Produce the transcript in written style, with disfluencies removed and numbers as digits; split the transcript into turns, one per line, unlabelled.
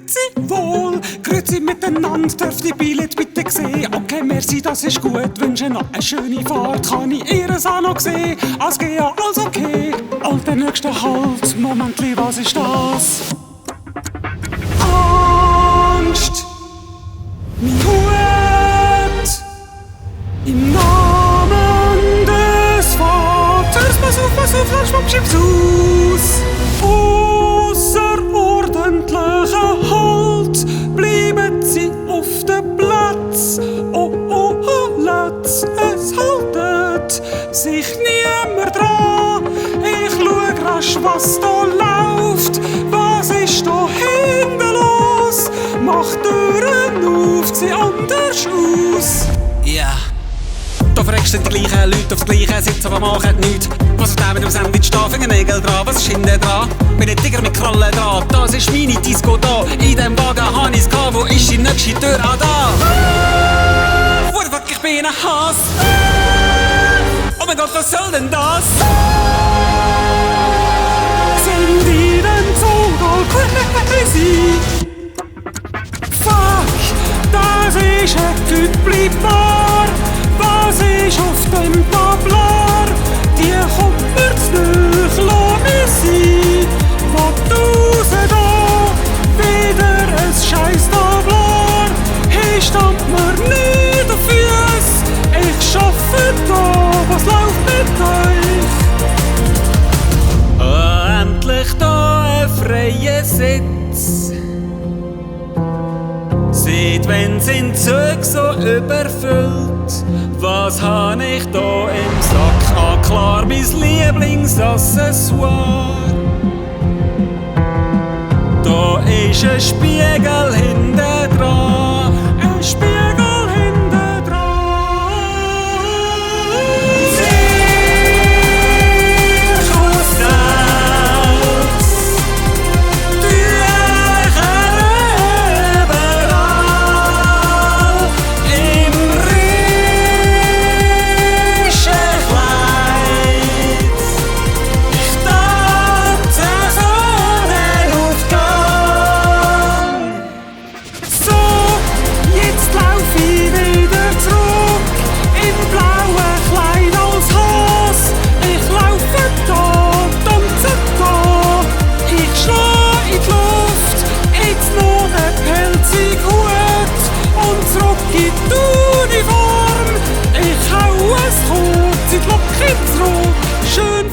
Grüezi wohl, grüezi miteinander, dürft ihr Billett bitte sehen? Okay, merci, das ist gut, wünsche noch eine schöne Fahrt. Kann ich Ihres auch noch sehen? Alles geht ja, alles okay. Und der nächste Halt, Momentli, was ist das? Angst, mein Hut, im Namen des Vaters. Pass auf, Langschwupp, schieb's aus. Außerordentlicher Halt, bleiben Sie auf dem Platz. Oh, halt's, es haltet sich niemand dran. Ich schau rasch, was da läuft. Was ist da hinten los? Mach Türen auf, zieh anders aus.
Ja. Da fragst du die gleichen Leute aufs gleiche Sitz, aber machen nichts. Was ist da mit dem Sandwich da? Fingernägel dran, was ist hinten dran? Bin ein Tiger mit Krallen dran, das ist meine Disco da. In dem Wagen hab ich's gehabt, wo ist die nächste Tür an da? What the fuck, ich bin ein Hass. Oh mein Gott, was soll denn das?
Sind die denn so crazy? Fuck, das ist ein Typ, bleib wahr. Was ist auf dem Tablar? Die kommt mir zu nicht, lass mich sein. Kommt raus da, wieder ein scheiß Tablar. Hier stammt mir nicht auf Füß. Ich schaffe da, was läuft mit euch?
Endlich da ein freier Sitz. Seit wenn sind Züge so überfüllt? Was hab ich da im Sack? Ah, klar, mein Lieblingsaccessoire. Da ist ein Spiegel hinten dran.
Ein Spiegel hinten dran.
Zirkus Tücher überall. Im Rieschenkleid. Ich tanze Sonnenaufgang.
So, jetzt lauf ich wieder zurück. Im blauen Kleid als Hass. Ich laufe da, tanze da. Ich schlag in die Luft. Jetzt noch ein pelzig Hut. Und zurück in die Uniform. Ich hau es kurz in die Locke zurück. Schön